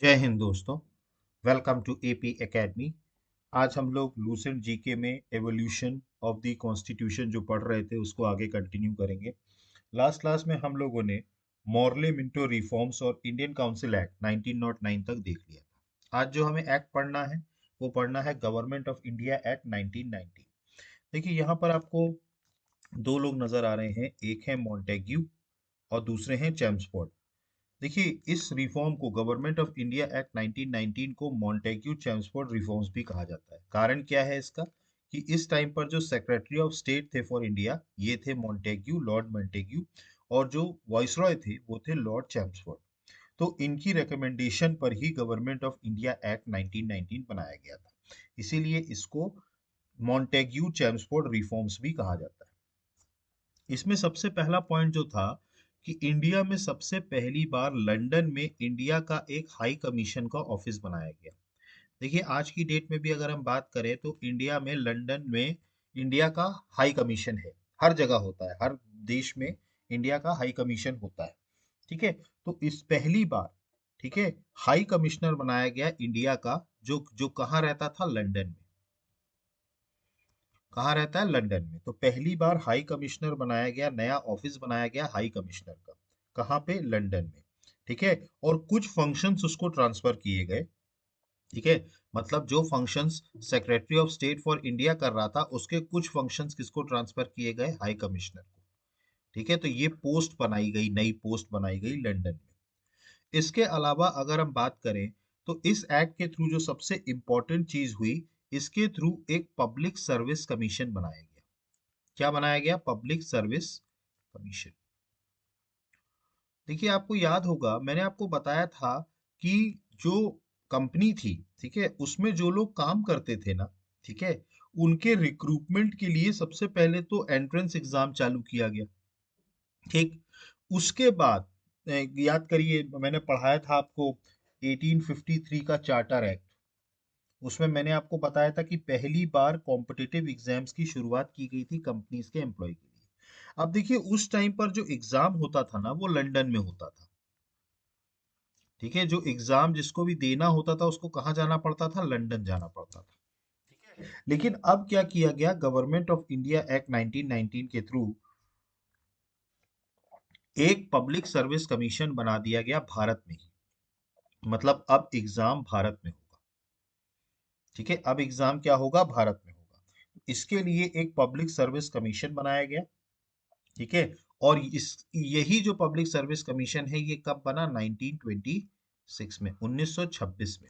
जय हिंद दोस्तों। Welcome to AP academy. आज हम लोग लूसेंट जीके में एवोल्यूशन ऑफ द कॉन्स्टिट्यूशन जो पढ़ रहे थे उसको आगे कंटिन्यू करेंगे। लास्ट क्लास में हम लोगों ने मॉर्ले मिंटो रिफॉर्म्स और इंडियन काउंसिल एक्ट 1909 तक देख लिया था। आज जो हमें एक्ट पढ़ना है वो पढ़ना है गवर्नमेंट ऑफ इंडिया एक्ट 1919। देखिए यहाँ पर आपको दो लोग नजर आ रहे हैं, एक है मॉन्टेग्यू और दूसरे हैं चेम्सफोर्ड। देखिए इस रिफॉर्म को गवर्नमेंट ऑफ इंडिया एक्ट 1919 को मॉन्टेग्यू चेम्सफोर्ड रिफॉर्म्स भी कहा जाता है। कारण क्या है इसका कि इस टाइम पर जो सेक्रेटरी ऑफ स्टेट थे फॉर इंडिया ये थे मॉन्टेग्यू, लॉर्ड मॉन्टेग्यू, और जो वाइसरॉय थे वो थे लॉर्ड चेम्सफोर्ड। तो इनकी रिकमेंडेशन पर ही गवर्नमेंट ऑफ इंडिया एक्ट 1919 बनाया गया था। इसीलिए इसको मॉन्टेग्यू चेम्सफोर्ड रिफॉर्म्स भी कहा जाता है। इसमें सबसे पहला पॉइंट जो था कि इंडिया में सबसे पहली बार लंदन में इंडिया का एक हाई कमीशन का ऑफिस बनाया गया। देखिए आज की डेट में भी अगर हम बात करें तो इंडिया में लंदन में इंडिया का हाई कमीशन है। हर जगह होता है, हर देश में इंडिया का हाई कमीशन होता है। ठीक है, तो इस पहली बार, ठीक है, हाई कमिश्नर बनाया गया इंडिया का, जो जो कहाँ रहता था, लंदन में। कहाँ रहता है, लंदन में। तो पहली बार हाई कमिश्नर बनाया गया, नया ऑफिस बनाया गया हाई कमिश्नर का। कहाँ पे, लंदन में। ठीक है, और कुछ फंक्शंस उसको ट्रांसफर किए गए। ठीक है, मतलब जो functions secretary of state for India कर रहा था उसके कुछ फंक्शंस किसको ट्रांसफर किए गए, हाई कमिश्नर को। ठीक है, तो ये पोस्ट बनाई गई, नई पोस्ट बनाई गई लंदन में। इसके अलावा अगर हम बात करें तो इस एक्ट के थ्रू जो सबसे इंपॉर्टेंट चीज हुई, इसके थ्रू एक पब्लिक सर्विस कमीशन बनाया गया। क्या बनाया गया, पब्लिक सर्विस कमीशन। देखिए आपको याद होगा मैंने आपको बताया था कि जो कंपनी थी, ठीक है, उसमें जो लोग काम करते थे ना, ठीक है, उनके रिक्रूटमेंट के लिए सबसे पहले तो एंट्रेंस एग्जाम चालू किया गया। ठीक, उसके बाद याद करिए मैंने पढ़ाया था आपको 1853 का चार्टर एक्ट। उसमें मैंने आपको बताया था कि पहली बार कॉम्पिटिटिव एग्जाम्स की शुरुआत की गई थी कंपनीज के एम्प्लॉय के लिए। अब देखिए उस टाइम पर जो एग्जाम होता था ना वो लंदन में होता था। ठीक है, जो एग्जाम जिसको भी देना होता था उसको कहाँ जाना पड़ता था, लंदन जाना पड़ता था। ठीक है, लेकिन अब क्या किया गया, गवर्नमेंट ऑफ इंडिया एक्ट 1919 के थ्रू एक पब्लिक सर्विस कमीशन बना दिया गया भारत में ही। मतलब अब एग्जाम भारत में होगा। ठीक है, अब एग्जाम क्या होगा, भारत में होगा। इसके लिए एक पब्लिक सर्विस कमीशन बनाया गया। ठीक है, और इस यही जो पब्लिक सर्विस कमीशन है ये कब बना, 1926 में, 1926 में।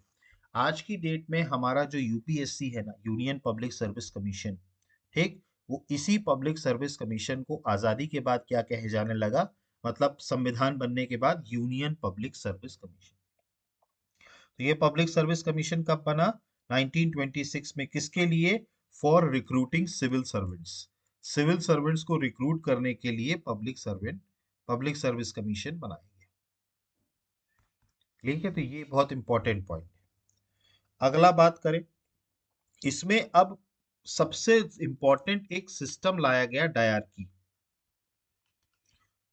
आज की डेट में हमारा जो यूपीएससी है ना, यूनियन पब्लिक सर्विस कमीशन, ठीक, वो इसी पब्लिक सर्विस कमीशन को आजादी के बाद क्या कहे जाने लगा, मतलब संविधान बनने के बाद यूनियन पब्लिक सर्विस कमीशन। तो ये पब्लिक सर्विस कमीशन कब बना, 1926 में। किसके लिए, for recruiting civil servants. Civil servants को रिक्रूट करने के लिए पब्लिक सर्विस कमीशन बनाया गया। ठीक है, तो ये बहुत इंपॉर्टेंट पॉइंट है। अगला बात करें, इसमें अब सबसे इंपॉर्टेंट एक सिस्टम लाया गया, डायरकी।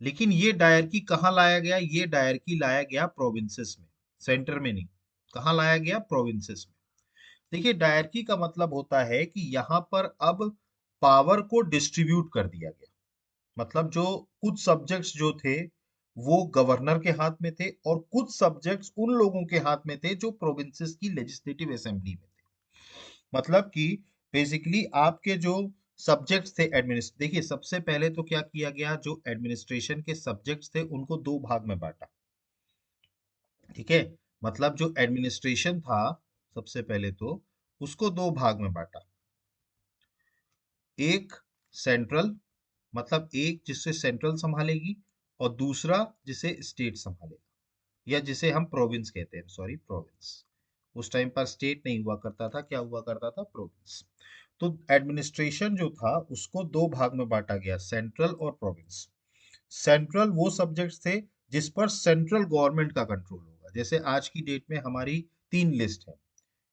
लेकिन ये डायरकी कहाँ लाया गया, ये डायरकी लाया गया प्रोविंसेस में, सेंटर में नहीं। कहाँ लाया गया, प्रोविंसेस में। देखिए डायरकी का मतलब होता है कि यहाँ पर अब पावर को डिस्ट्रीब्यूट कर दिया गया। मतलब जो कुछ सब्जेक्ट्स जो थे वो गवर्नर के हाथ में थे और कुछ सब्जेक्ट्स उन लोगों के हाथ में थे जो प्रोविंसेस की लेजिस्लेटिव असेंबली में थे। मतलब कि बेसिकली आपके जो सब्जेक्ट्स थे एडमिनिस्ट, देखिए सबसे पहले तो क्या किया गया, जो एडमिनिस्ट्रेशन के सब्जेक्ट्स थे उनको दो भाग में बांटा। ठीक है, मतलब जो एडमिनिस्ट्रेशन था सबसे पहले तो उसको दो भाग में बांटा। एक सेंट्रल, मतलब एक जिससे सेंट्रल संभालेगी, और दूसरा जिसे स्टेट संभालेगा, या जिसे हम प्रोविंस कहते हैं, सॉरी प्रोविंस। उस टाइम पर स्टेट नहीं हुआ करता था, क्या हुआ करता था, प्रोविंस। तो एडमिनिस्ट्रेशन जो था उसको दो भाग में बांटा गया, सेंट्रल और प्रोविंस। सेंट्रल वो सब्जेक्ट्स थे जिस पर सेंट्रल गवर्नमेंट का कंट्रोल होगा। जैसे आज की डेट में हमारी तीन लिस्ट है,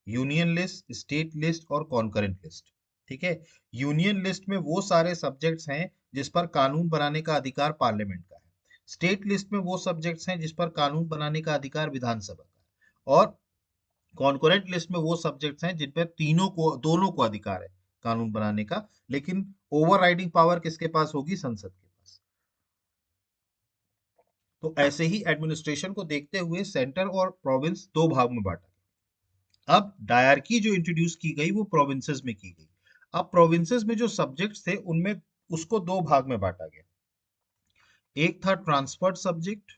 यूनियन लिस्ट, स्टेट लिस्ट और कॉन्करेंट लिस्ट। ठीक है, यूनियन लिस्ट में वो सारे सब्जेक्ट्स हैं जिस पर कानून बनाने का अधिकार पार्लियामेंट का है। स्टेट लिस्ट में वो सब्जेक्ट्स हैं जिस पर कानून बनाने का अधिकार विधानसभा का है। और कॉन्करेंट लिस्ट में वो सब्जेक्ट्स हैं जिन पर दोनों को अधिकार है कानून बनाने का, लेकिन ओवरराइडिंग पावर किसके पास होगी? संसद के पास। तो ऐसे ही एडमिनिस्ट्रेशन को देखते हुए सेंटर और प्रोविंस दो भाग में बांटा गया। अब डायरकी जो इंट्रोड्यूस की गई वो प्रोविंसेस में की गई। अब प्रोविंसेस में जो सब्जेक्ट्स थे उनमें उसको दो भाग में बांटा गया। एक था ट्रांसफर्ड सब्जेक्ट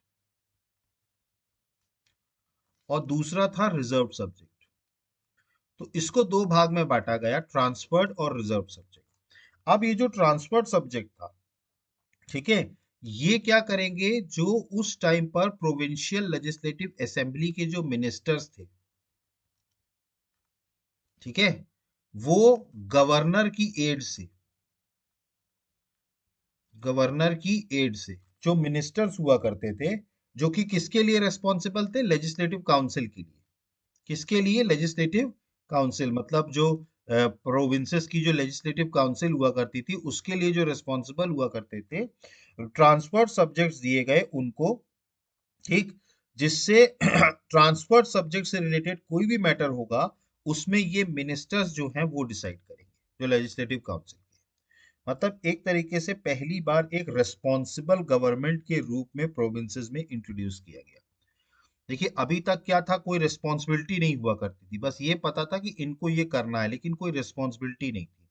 और दूसरा था रिजर्व सब्जेक्ट। तो इसको दो भाग में बांटा गया, ट्रांसफर्ड और रिजर्व सब्जेक्ट। अब ये जो ट्रांसफर्ड सब्जेक्ट था, ठीक है, ये क्या करेंगे? जो उस टाइम पर प्रोविंशियल लेजिस्लेटिव असेंबली के जो मिनिस्टर्स थे, ठीक है, वो गवर्नर की एड से, गवर्नर की एड से जो मिनिस्टर्स हुआ करते थे, जो कि किसके लिए रेस्पॉन्सिबल थे? लेजिस्लेटिव काउंसिल के लिए। किसके लिए? लेजिस्लेटिव काउंसिल, मतलब जो प्रोविंसेस की जो लेजिस्लेटिव काउंसिल हुआ करती थी उसके लिए जो रिस्पॉन्सिबल हुआ करते थे, ट्रांसफर्ड सब्जेक्ट्स दिए गए उनको, ठीक, जिससे ट्रांसफर्ड सब्जेक्ट से रिलेटेड कोई भी मैटर होगा उसमें ये मिनिस्टर्स जो हैं वो डिसाइड करेंगे, जो लेजिस्लेटिव काउंसिल के। मतलब एक तरीके से पहली बार एक रेस्पॉन्सिबल गवर्नमेंट के रूप में प्रोविंसेस में इंट्रोड्यूस किया गया। देखिए अभी तक क्या था, कोई रिस्पॉन्सिबिलिटी नहीं हुआ करती थी, बस ये पता था कि इनको ये करना है, लेकिन कोई रिस्पॉन्सिबिलिटी नहीं थी।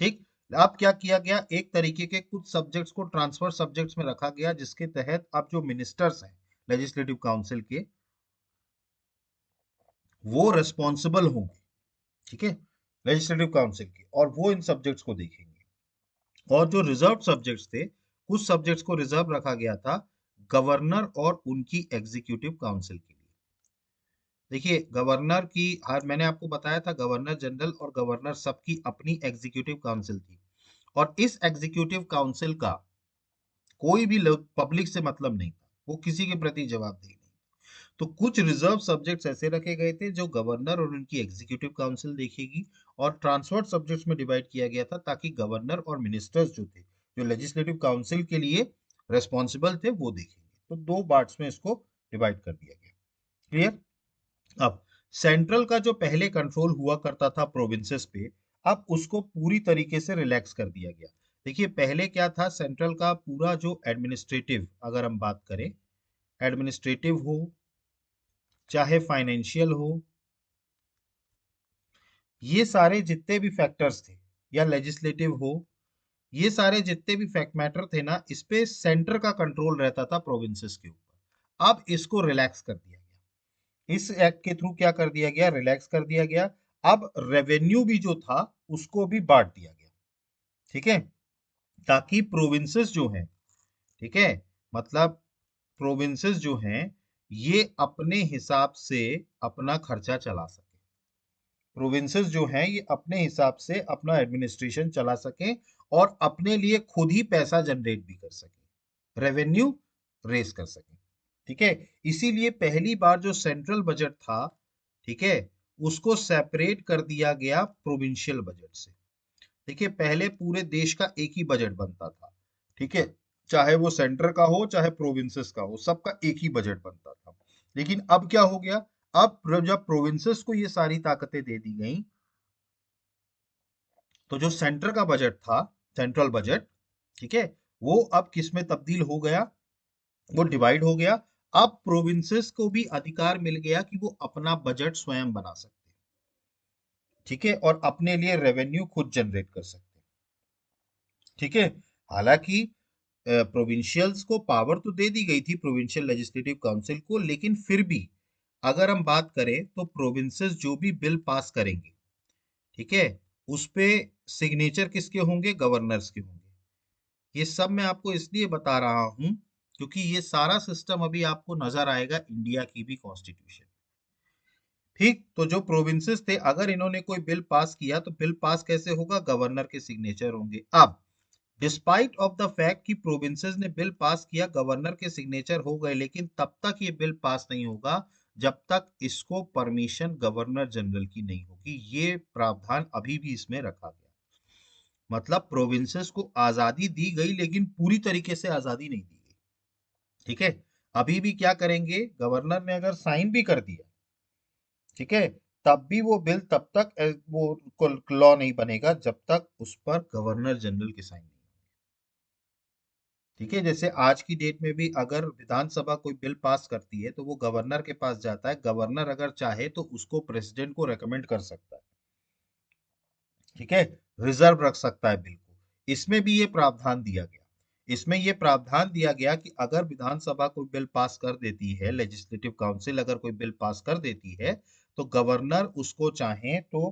ठीक, अब क्या किया गया? एक तरीके के कुछ सब्जेक्ट्स को ट्रांसफर सब्जेक्ट्स में रखा गया, जिसके तहत अब जो मिनिस्टर्स हैं लेजिस्लेटिव काउंसिल के, वो रिस्पॉन्सिबल होंगे, ठीक है, लेजिस्लेटिव काउंसिल के, और वो इन सब्जेक्ट्स को देखेंगे। और जो रिजर्व सब्जेक्ट्स थे, कुछ सब्जेक्ट्स को रिजर्व रखा गया था गवर्नर और उनकी एग्जीक्यूटिव काउंसिल के लिए। देखिए गवर्नर की, हर मैंने आपको बताया था गवर्नर जनरल और गवर्नर सबकी अपनी एग्जीक्यूटिव काउंसिल थी, और इस एग्जीक्यूटिव काउंसिल का कोई भी पब्लिक से मतलब नहीं था, वो किसी के प्रति जवाबदेही नहीं। तो कुछ रिजर्व सब्जेक्ट्स ऐसे रखे गए थे जो गवर्नर और उनकी एग्जीक्यूटिव काउंसिल देखेगी, और ट्रांसफर्ड सब्जेक्ट्स में डिवाइड किया गया था ताकि गवर्नर और मिनिस्टर्स जो थे, जो लेजिस्लेटिव काउंसिल के लिए रेस्पॉन्सिबल थे, वो देखेंगे। तो दो पार्ट्स में इसको डिवाइड कर दिया गया। क्लियर? अब सेंट्रल का जो पहले कंट्रोल हुआ करता था प्रोविंसेस पे, अब उसको पूरी तरीके से रिलैक्स कर दिया गया। देखिए पहले क्या था, सेंट्रल का पूरा जो एडमिनिस्ट्रेटिव, अगर हम बात करें, एडमिनिस्ट्रेटिव हो चाहे फाइनेंशियल हो, ये सारे जितने भी फैक्टर्स थे, या लेजिस्लेटिव हो, ये सारे जितने भी फैक्ट मैटर थे ना, इस पे सेंटर का कंट्रोल रहता था प्रोविंसेस के ऊपर। अब इसको रिलैक्स कर दिया गया, इस एक्ट के थ्रू क्या कर दिया गया? रिलैक्स कर दिया गया। अब रेवेन्यू भी जो था उसको भी बांट दिया गया, ठीक है, ताकि प्रोविंसेस जो हैं, ठीक है, मतलब प्रोविंसेस जो हैं ये अपने हिसाब से अपना खर्चा चला सके। प्रोविंसेस जो हैं ये अपने हिसाब से अपना एडमिनिस्ट्रेशन चला सकें और अपने लिए खुद ही पैसा जनरेट भी कर सकें, रेवेन्यू रेस कर सकें, ठीक है। इसीलिए पहली बार जो सेंट्रल बजट था, ठीक है, उसको सेपरेट कर दिया गया प्रोविंशियल बजट से। देखिए पहले पूरे देश का एक ही बजट बनता था, ठीक है, चाहे वो सेंटर का हो चाहे प्रोविंसेस का हो, सबका एक ही बजट बनता था। लेकिन अब क्या हो गया? अब जब प्रोविंसेस को ये सारी ताकतें दे दी गई, तो जो सेंटर का बजट था, सेंट्रल बजट, ठीक है, वो अब किस में तब्दील हो गया? वो डिवाइड हो गया। अब प्रोविंसेस को भी अधिकार मिल गया कि वो अपना बजट स्वयं बना सकते हैं, ठीक है, और अपने लिए रेवेन्यू खुद जनरेट कर सकते हैं, ठीक है। हालांकि प्रोविंशियल्स को पावर तो दे दी गई थी, प्रोविंशियल लेजिस्लेटिव काउंसिल को, लेकिन फिर भी अगर हम बात करें तो प्रोविंसेस जो भी बिल पास करेंगे, ठीक है, उस पे सिग्नेचर किसके होंगे? गवर्नर्स के होंगे। ये सब मैं आपको इसलिए बता रहा हूं क्योंकि ये सारा सिस्टम अभी आपको नजर आएगा इंडिया की भी कॉन्स्टिट्यूशन। ठीक, तो जो प्रोविंसेस थे, अगर इन्होंने कोई बिल पास किया तो बिल पास कैसे होगा? गवर्नर के सिग्नेचर होंगे। अब डिस्पाइट ऑफ द फैक्ट कि प्रोविंसेस ने बिल पास किया, गवर्नर के सिग्नेचर हो गए, लेकिन तब तक ये बिल पास नहीं होगा जब तक इसको परमिशन गवर्नर जनरल की नहीं होगी। ये प्रावधान अभी भी इसमें रखा गया। मतलब प्रोविंसेस को आजादी दी गई लेकिन पूरी तरीके से आजादी नहीं दी गई, ठीक है। अभी भी क्या करेंगे? गवर्नर ने अगर साइन भी कर दिया, ठीक है, तब भी वो बिल तब तक वो लॉ नहीं बनेगा जब तक उस पर गवर्नर जनरल की साइन नहीं। ठीक है, जैसे आज की डेट में भी अगर विधानसभा कोई बिल पास करती है तो वो गवर्नर के पास जाता है, गवर्नर अगर चाहे तो उसको प्रेसिडेंट को रेकमेंड कर सकता है। ठीक है, रिजर्व रख सकता है बिल को। इसमें भी ये प्रावधान दिया गया, इसमें ये प्रावधान दिया गया कि अगर विधानसभा कोई बिल पास कर देती है, लेजिस्लेटिव काउंसिल अगर कोई बिल पास कर देती है, तो गवर्नर उसको चाहे तो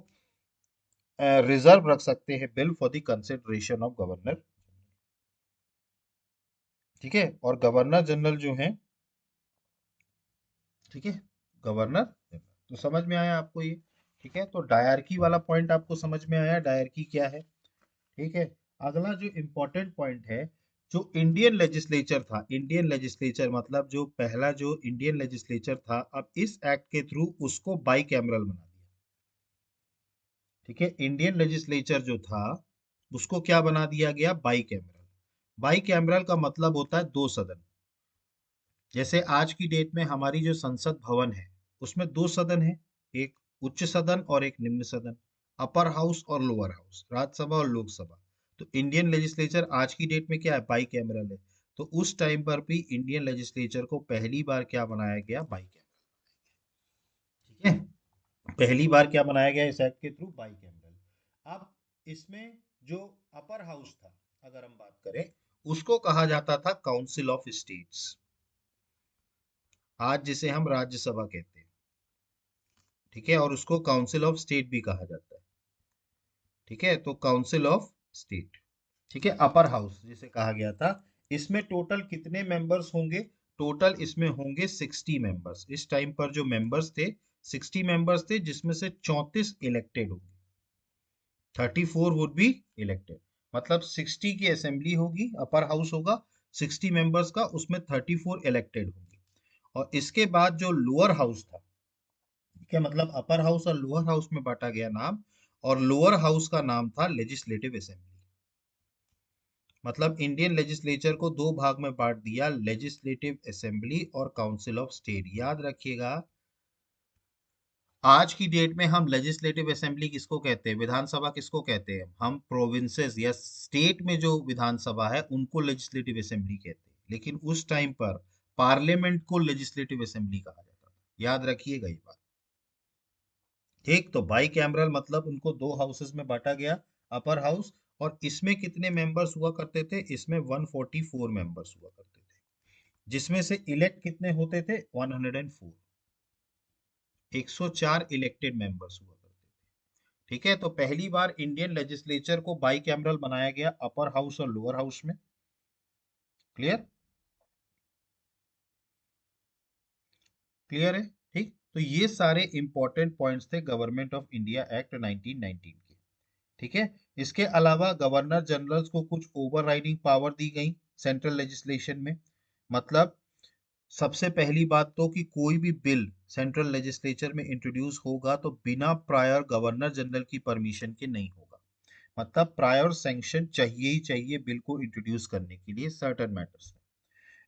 रिजर्व रख सकते हैं bill for the consideration of governor. ठीक है, और गवर्नर जनरल जो है, ठीक है, गवर्नर जनरल, तो समझ में आया आपको ये। ठीक है, तो डायरकी वाला पॉइंट आपको समझ में आया, डायरकी क्या है। ठीक है, अगला जो इम्पोर्टेंट पॉइंट है, जो इंडियन लेजिस्लेचर था, इंडियन लेजिस्लेचर मतलब जो पहला जो इंडियन लेजिस्लेचर था, अब इस एक्ट के थ्रू उसको बाई कैमरल बना दिया। ठीक है, इंडियन लेजिस्लेचर जो था उसको क्या बना दिया गया, बाई कैमरल। बाई कैमरल का मतलब होता है दो सदन। जैसे आज की डेट में हमारी जो संसद भवन है उसमें दो सदन है, एक उच्च सदन और एक निम्न सदन, अपर हाउस और लोअर हाउस, राज्यसभा और लोकसभा। तो इंडियन लेजिस्लेचर आज की डेट में क्या है, बाई कैमरल है। तो उस टाइम पर भी इंडियन लेजिस्लेचर को पहली बार क्या बनाया गया, बाई कैमरल। ठीक है, पहली बार क्या बनाया गया इस एक्ट के थ्रू, बाई कैमरल। अब इसमें जो अपर हाउस था, अगर हम बात करें, उसको कहा जाता था काउंसिल ऑफ स्टेट्स, आज जिसे हम राज्यसभा कहते हैं। ठीक है, और उसको काउंसिल ऑफ स्टेट भी कहा जाता है। ठीक है, तो काउंसिल ऑफ स्टेट, ठीक है, अपर हाउस जिसे कहा गया था। इसमें टोटल कितने मेंबर्स होंगे, टोटल इसमें होंगे 60 मेंबर्स। इस टाइम पर जो मेंबर्स थे, 60 मेंबर्स थे, जिसमें से 34 इलेक्टेड होंगे, 34 वुड बी इलेक्टेड। मतलब 60 की असेंबली होगी, अपर हाउस होगा 60 मेंबर्स का, उसमें 34 इलेक्टेड होंगे। और इसके बाद जो लोअर हाउस था, ठीक है, मतलब अपर हाउस और लोअर हाउस में बांटा गया नाम, और लोअर हाउस का नाम था लेजिस्लेटिव असेंबली। मतलब इंडियन लेजिस्लेचर को दो भाग में बांट दिया, लेजिस्लेटिव असेंबली और काउंसिल ऑफ स्टेट। याद रखिएगा, आज की डेट में हम लेजिस्लेटिव असेंबली किसको कहते हैं, विधानसभा किसको कहते हैं, हम प्रोविंसेस या स्टेट में जो विधानसभा है उनको लेजिस्लेटिव असेंबली कहते हैं, लेकिन उस टाइम पर पार्लियामेंट को लेजिस्लेटिव असेंबली कहा जाता था। याद रखिएगा ये बात। ठीक, तो बाई कैमरल मतलब उनको दो हाउसेस में बांटा गया, अपर हाउस। और इसमें कितने मेंबर्स हुआ करते थे, इसमें 144 मेंबर्स हुआ करते थे, जिसमें से इलेक्ट कितने होते थे, 104, 104 इलेक्टेड मेंबर्स हुआ करते थे। ठीक है, तो पहली बार इंडियन लेजिस्लेचर को बाई कैमरल बनाया गया, अपर हाउस और लोअर हाउस में। क्लियर, क्लियर है। ठीक, तो ये सारे इंपॉर्टेंट पॉइंट्स थे गवर्नमेंट ऑफ इंडिया एक्ट 1919 के। ठीक है, इसके अलावा गवर्नर जनरल्स को कुछ ओवरराइडिंग पावर दी गई सेंट्रल लेजिस्लेशन में। मतलब सबसे पहली बात तो कि कोई भी बिल सेंट्रल लेजिस्लेचर में इंट्रोड्यूस होगा तो बिना प्रायर गवर्नर जनरल की परमिशन के नहीं होगा। मतलब प्रायर सैंक्शन चाहिए ही चाहिए बिल को इंट्रोड्यूस करने के लिए सर्टेन मैटर्स में।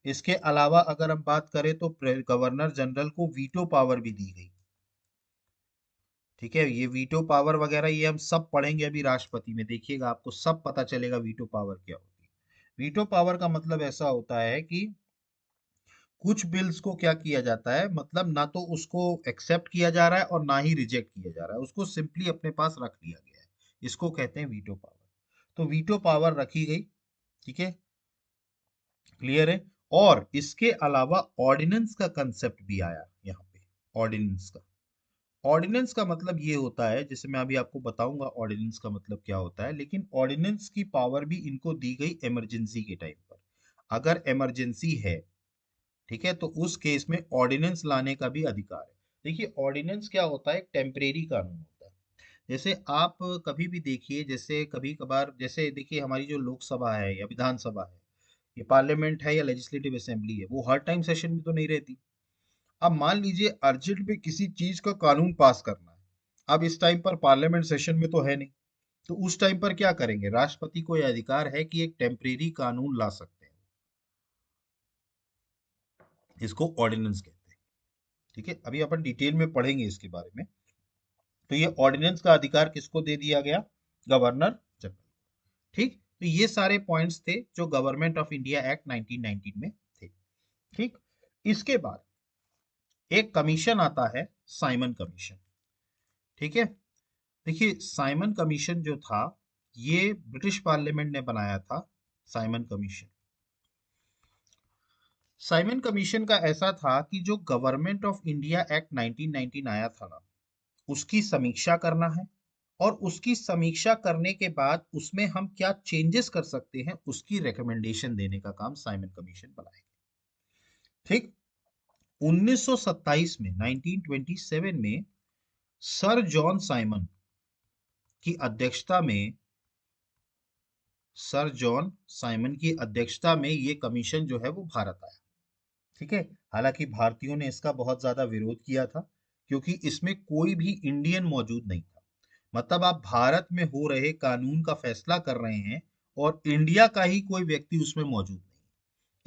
इसके अलावा अगर हम बात करें तो गवर्नर जनरल को वीटो पावर भी दी गई। ठीक है, ये वीटो पावर वगैरह ये हम सब पढ़ेंगे अभी राष्ट्रपति में, देखिएगा आपको सब पता चलेगा वीटो पावर क्या होती है। वीटो पावर का मतलब ऐसा होता है कि कुछ बिल्स को क्या किया जाता है, मतलब ना तो उसको एक्सेप्ट किया जा रहा है और ना ही रिजेक्ट किया जा रहा है, उसको सिंपली अपने पास रख लिया गया है। इसको कहते हैं वीटो पावर। तो वीटो पावर रखी गई। ठीक है, क्लियर है। और इसके अलावा ऑर्डिनेंस का कंसेप्ट भी आया यहाँ पे। ऑर्डिनेंस का, ऑर्डिनेंस का मतलब ये होता है, जैसे मैं अभी आपको बताऊंगा ऑर्डिनेंस का मतलब क्या होता है, लेकिन ऑर्डिनेंस की पावर भी इनको दी गई इमरजेंसी के टाइम पर। अगर इमरजेंसी है, ठीक है, तो उस केस में ऑर्डिनेंस लाने का भी अधिकार है। देखिए ऑर्डिनेंस क्या होता है, एक टेम्परेरी कानून होता है। जैसे आप कभी भी देखिए, जैसे कभी कभार, जैसे देखिए हमारी जो लोकसभा है या विधानसभा है, ये पार्लियामेंट है या लेजिस्लेटिव असेंबली है, वो हर टाइम सेशन में तो नहीं रहती। अब मान लीजिए अर्जेंट में किसी चीज का कानून पास करना है, अब इस टाइम पर पार्लियामेंट सेशन में तो है नहीं, तो उस टाइम पर क्या करेंगे, राष्ट्रपति को यह अधिकार है कि एक टेम्परेरी कानून ला सकते हैं। इसको ऑर्डिनेंस कहते हैं। ठीक है, अभी अपन डिटेल में पढ़ेंगे इसके बारे में। तो ये ऑर्डिनेंस का अधिकार किसको दे दिया गया? Governor general. ठीक, तो ये सारे पॉइंट्स थे जो गवर्नमेंट ऑफ इंडिया एक्ट 1919 में थे। ठीक, इसके बाद एक कमीशन आता है, साइमन कमीशन। ठीक है, देखिए साइमन कमीशन जो था, ये ब्रिटिश पार्लियामेंट ने बनाया था। साइमन कमीशन, साइमन कमीशन का ऐसा था कि जो गवर्नमेंट ऑफ इंडिया एक्ट 1919 आया था ना, उसकी समीक्षा करना है, और उसकी समीक्षा करने के बाद उसमें हम क्या चेंजेस कर सकते हैं उसकी रिकमेंडेशन देने का काम साइमन कमीशन बनाएगा। ठीक, 1927 में 1927 में सर जॉन साइमन की अध्यक्षता में, सर जॉन साइमन की अध्यक्षता में ये कमीशन जो है वो भारत आया। ठीक है, हालांकि भारतीयों ने इसका बहुत ज्यादा विरोध किया था, क्योंकि इसमें कोई भी इंडियन मौजूद नहीं था। मतलब आप भारत में हो रहे कानून का फैसला कर रहे हैं और इंडिया का ही कोई व्यक्ति उसमें मौजूद नहीं।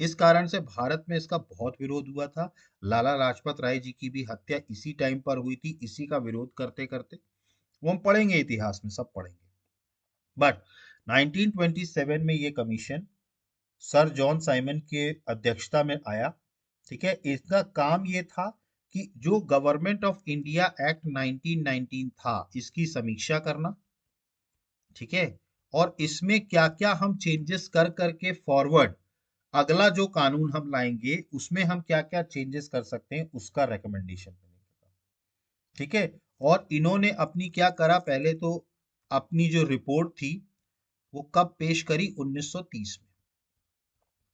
इस कारण से भारत में इसका बहुत विरोध हुआ था। लाला लाजपत राय जी की भी हत्या इसी टाइम पर हुई थी, इसी का विरोध करते करते। वो हम पढ़ेंगे, इतिहास में सब पढ़ेंगे। बट 1927 में ये कमीशन सर जॉन साइमन के अध्यक्षता में आया। ठीक है, इसका काम ये था कि जो गवर्नमेंट ऑफ इंडिया एक्ट 1919 था, इसकी समीक्षा करना। ठीक है, और इसमें क्या क्या हम चेंजेस कर करके फॉरवर्ड अगला जो कानून हम लाएंगे उसमें हम क्या क्या चेंजेस कर सकते हैं उसका रिकमेंडेशन देने का। ठीक है, और इन्होंने अपनी क्या करा, पहले तो अपनी जो रिपोर्ट थी वो कब पेश करी? 1930 में।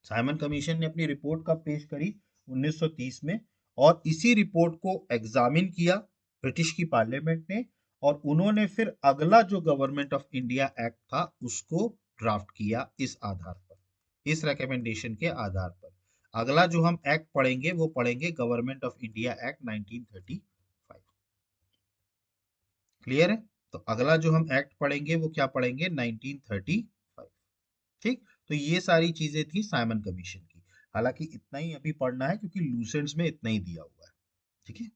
साइमन कमीशन ने अपनी रिपोर्ट कब पेश करी? 1930 में। और इसी रिपोर्ट को एग्जामिन किया ब्रिटिश की पार्लियामेंट ने, और उन्होंने फिर अगला जो गवर्नमेंट ऑफ इंडिया एक्ट था उसको ड्राफ्ट किया इस आधार पर, इस रिकमेंडेशन के आधार पर। अगला जो हम एक्ट पढ़ेंगे वो पढ़ेंगे government of India act 1935। Clear है? तो अगला जो हम एक्ट पढ़ेंगे वो क्या पढ़ेंगे? 1935। ठीक, तो ये सारी चीजें थी साइमन कमीशन की। हालांकि इतना ही अभी पढ़ना है क्योंकि लूसेंट्स में इतना ही दिया हुआ है। ठीक है,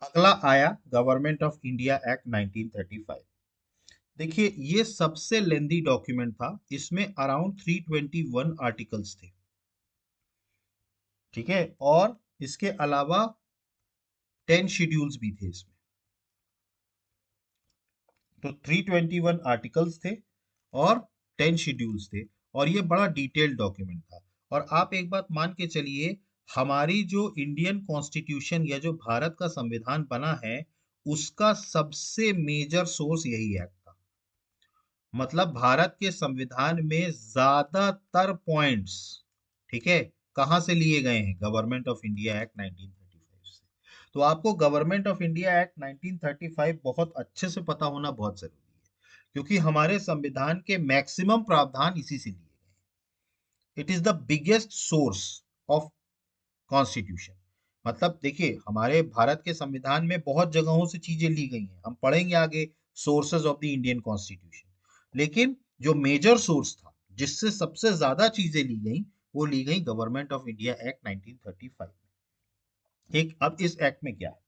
अगला आया गवर्नमेंट ऑफ इंडिया एक्ट 1935। देखिए ये सबसे लेंदी डॉक्यूमेंट था, इसमें अराउंड 321 आर्टिकल्स थे। ठीक है, और इसके अलावा 10 शेड्यूल्स भी थे इसमें। तो 321 आर्टिकल्स थे और 10 शेड्यूल्स थे, और ये बड़ा डिटेल्ड डॉक्यूमेंट था। और आप एक बात मान के चलिए, हमारी जो इंडियन कॉन्स्टिट्यूशन या जो भारत का संविधान बना है, उसका सबसे मेजर सोर्स यही एक्ट था। मतलब भारत के संविधान में ज्यादातर पॉइंट्स, ठीक है, कहाँ से लिए गए हैं? गवर्नमेंट ऑफ इंडिया एक्ट 1935 से। तो आपको गवर्नमेंट ऑफ इंडिया एक्ट 1935 बहुत अच्छे से पता होना बहुत जरूरी है, क्योंकि हमारे संविधान के मैक्सिमम प्रावधान इसी से लिए गए। It is the biggest source of constitution. मतलब देखिए हमारे भारत के संविधान में बहुत जगहों से चीजें ली गई हैं, हम पढ़ेंगे आगे sources of the Indian constitution. लेकिन जो मेजर सोर्स था जिससे सबसे ज्यादा चीजें ली गई, वो ली गई गवर्नमेंट ऑफ इंडिया एक्ट 1935 में। ठीक, अब इस एक्ट में क्या है?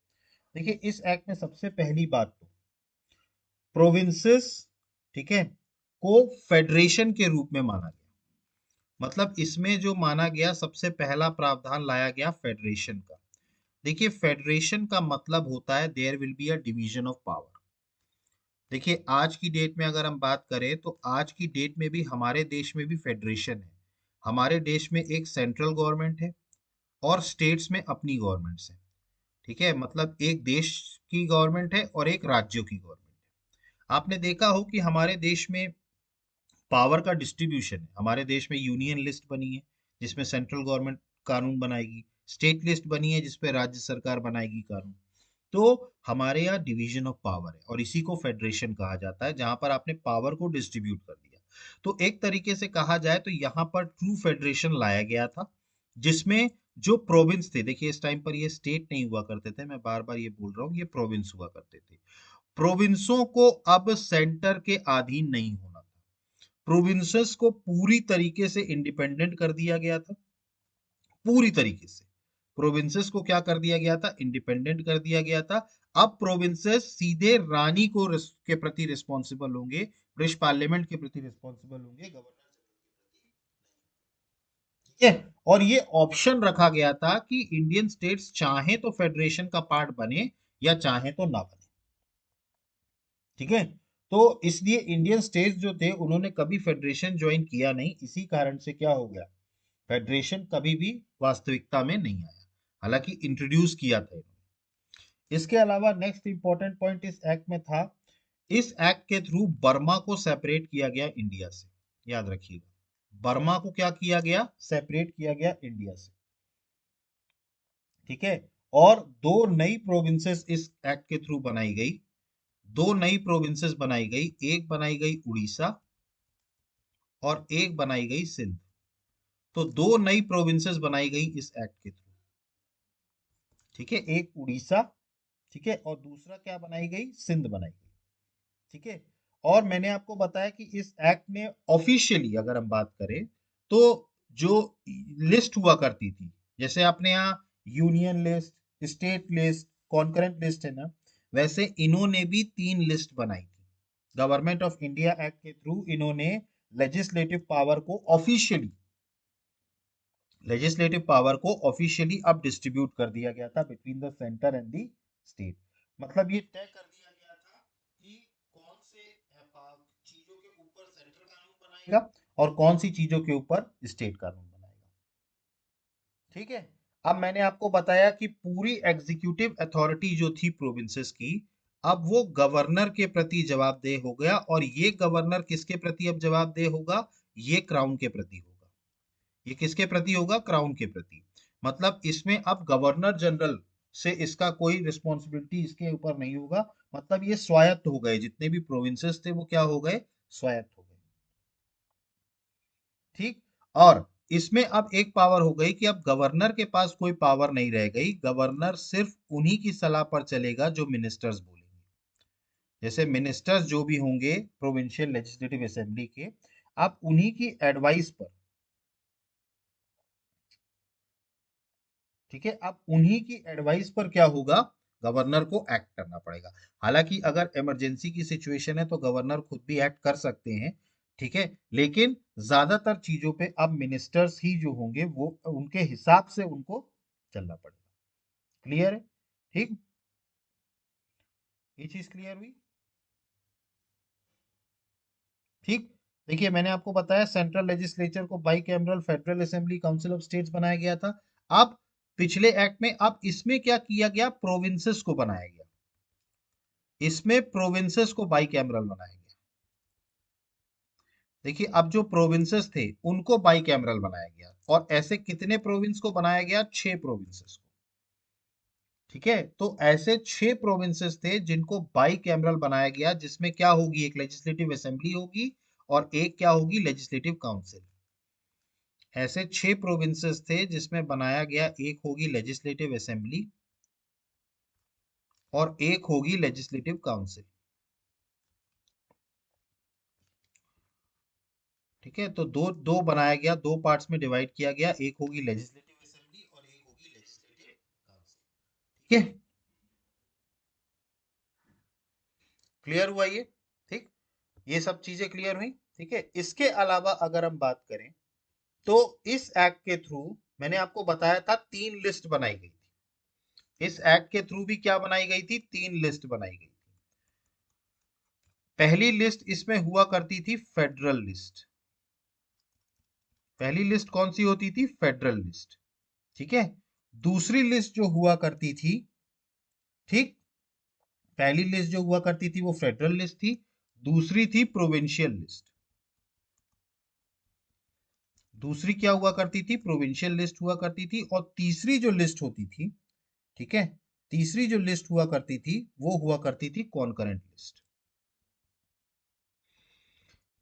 देखिए इस एक्ट में सबसे पहली बात तो प्रोविंसेस, ठीक है, को फेडरेशन के रूप में माना गया। मतलब इसमें जो माना गया सबसे पहला प्रावधान लाया गया फेडरेशन का। देखिए फेडरेशन का मतलब होता है there will be a division of power. देखिए आज की डेट में अगर हम बात करें तो आज की डेट में भी हमारे देश में भी फेडरेशन है। हमारे देश में एक सेंट्रल गवर्नमेंट है और स्टेट्स में अपनी गवर्नमेंट्स है। ठीक है, मतलब एक देश की गवर्नमेंट है और एक राज्यों की गवर्नमेंट है। आपने देखा हो कि हमारे देश में पावर का डिस्ट्रीब्यूशन है। हमारे देश में यूनियन लिस्ट बनी है जिसमें सेंट्रल गवर्नमेंट कानून बनाएगी, स्टेट लिस्ट बनी है जिसपे राज्य सरकार बनाएगी कानून। तो हमारे यहाँ डिवीजन ऑफ पावर है और इसी को फेडरेशन कहा जाता है, जहां पर आपने पावर को डिस्ट्रीब्यूट कर दिया। तो एक तरीके से कहा जाए तो यहाँ पर ट्रू फेडरेशन लाया गया था, जिसमें जो प्रोविंस थे, देखिए इस टाइम पर ये स्टेट नहीं हुआ करते थे, मैं बार बार ये बोल रहा हूँ, ये प्रोविंस हुआ करते थे। प्रोविंसों को अब सेंटर के अधीन नहीं होना था। प्रोविंसेस को पूरी तरीके से इंडिपेंडेंट कर दिया गया था। पूरी तरीके से। प्रोविंसेस को क्या कर दिया गया था, इंडिपेंडेंट कर दिया गया था। अब प्रोविंसेस सीधे रानी को के प्रति रिस्पॉन्सिबल होंगे, ब्रिटिश पार्लियामेंट के प्रति रिस्पॉन्सिबल होंगे, गवर्नर जनरल। ठीक है, और ये ऑप्शन रखा गया था कि इंडियन स्टेट्स चाहे तो फेडरेशन का पार्ट बने या चाहे तो ना बने। ठीक है, तो इसलिए इंडियन स्टेट्स जो थे उन्होंने कभी फेडरेशन ज्वाइन किया नहीं, इसी कारण से क्या हो गया, फेडरेशन कभी भी वास्तविकता में नहीं आया, हालांकि इंट्रोड्यूस किया था इन्होंने। इसके अलावा नेक्स्ट इंपॉर्टेंट पॉइंट इस एक्ट में था, इस एक्ट के थ्रू बर्मा को सेपरेट किया गया इंडिया से। याद रखिएगा, बर्मा को क्या किया गया, सेपरेट किया गया इंडिया से। ठीक है, और दो नई प्रोविंसेस इस एक्ट के थ्रू बनाई गई, दो नई प्रोविंसेस बनाई गई, एक बनाई गई उड़ीसा और एक बनाई गई सिंध। तो दो नई प्रोविंसेस बनाई गई इस एक्ट के थ्रू। ठीक है, एक उड़ीसा, ठीक है, और दूसरा क्या बनाई गई, सिंध बनाई गई। ठीक है, और मैंने आपको बताया कि इस एक्ट में ऑफिशियली अगर हम बात करें तो जो लिस्ट हुआ करती थी, जैसे अपने यहाँ union list, state list, concurrent list है ना, वैसे इन्होंने भी तीन लिस्ट बनाई थी। गवर्नमेंट ऑफ इंडिया एक्ट के थ्रू इन्होंने लेजिस्लेटिव पावर को ऑफिशियली, लेजिस्लेटिव पावर को ऑफिशियली अब डिस्ट्रीब्यूट कर दिया गया था between the centre and the state. मतलब ये तय कर दिया गया था कि कौन से चीजों के ऊपर सेंट्रल कानून बनाएगा और कौन सी चीजों के ऊपर स्टेट कानून बनाएगा। ठीक है, अब मैंने आपको बताया कि पूरी एग्जीक्यूटिव अथॉरिटी जो थी प्रोविंसेस की, अब वो गवर्नर के प्रति जवाबदेह हो गया, और ये गवर्नर किसके प्रति अब जवाबदेह होगा, ये क्राउन के प्रति होगा। ये किसके प्रति होगा, क्राउन के प्रति। मतलब इसमें अब गवर्नर जनरल से इसका कोई रिस्पॉन्सिबिलिटी इसके ऊपर नहीं होगा, मतलब ये स्वायत्त हो गए, जितने भी प्रोविंसेस थे वो क्या हो गए, स्वायत्त हो गए। ठीक, और इसमें अब एक पावर हो गई कि अब गवर्नर के पास कोई पावर नहीं रह गई, गवर्नर सिर्फ उन्हीं की सलाह पर चलेगा जो मिनिस्टर्स बोलेंगे। जैसे मिनिस्टर्स जो भी होंगे प्रोविंशियल लेजिस्लेटिव असेंबली के, आप उन्हीं की एडवाइस पर, ठीक है, अब उन्हीं की एडवाइस पर क्या होगा, गवर्नर को एक्ट करना पड़ेगा। हालांकि अगर इमरजेंसी की सिचुएशन है तो गवर्नर खुद भी एक्ट कर सकते हैं, ठीक है, लेकिन ज्यादातर चीजों पे अब मिनिस्टर्स ही जो होंगे वो उनके हिसाब से उनको चलना पड़ेगा। क्लियर है, ठीक, ये चीज क्लियर हुई। ठीक, देखिए मैंने आपको बताया सेंट्रल लेजिस्लेचर को by cameral federal assembly council of states बनाया गया था। अब पिछले एक्ट में अब इसमें क्या किया गया, प्रोविंसेस को बनाया गया, इसमें प्रोविंसेस को बाई कैमरल बनाया गया। देखिए अब जो प्रोविंसेस थे उनको बाई कैमरल बनाया गया, और ऐसे कितने प्रोविंस को बनाया गया, 6 प्रोविंसेस को। ठीक है, तो ऐसे 6 प्रोविंसेस थे जिनको बाई कैमरल बनाया गया, जिसमें क्या होगी, एक लेजिस्लेटिव असेंबली होगी और एक क्या होगी, लेजिस्लेटिव काउंसिल। ऐसे 6 प्रोविंसेस थे जिसमें बनाया गया, एक होगी लेजिस्लेटिव असेंबली और एक होगी लेजिस्लेटिव काउंसिल। ठीक है, तो दो दो बनाया गया, दो पार्ट्स में डिवाइड किया गया, एक होगी लेजिस्लेटिव असेंबली और एक होगी लेजिस्लेटिव काउंसिल। ठीक है, क्लियर हुआ ये, ठीक, ये सब चीजें क्लियर हुई। ठीक है, इसके अलावा अगर हम बात करें तो इस एक्ट के थ्रू मैंने आपको बताया था तीन लिस्ट बनाई गई थी, इस एक्ट के थ्रू भी क्या बनाई गई थी, तीन लिस्ट बनाई गई थी। पहली लिस्ट इसमें हुआ करती थी फेडरल लिस्ट, पहली लिस्ट कौन सी होती थी, फेडरल लिस्ट। ठीक है, दूसरी लिस्ट जो हुआ करती थी, ठीक, पहली लिस्ट जो हुआ करती थी वो फेडरल लिस्ट थी, दूसरी थी प्रोविंशियल लिस्ट, दूसरी क्या हुआ करती थी, प्रोविंशियल लिस्ट हुआ करती थी, और तीसरी जो लिस्ट होती थी, ठीक है, तीसरी जो लिस्ट हुआ करती थी वो हुआ करती थी कॉन्करेंट लिस्ट।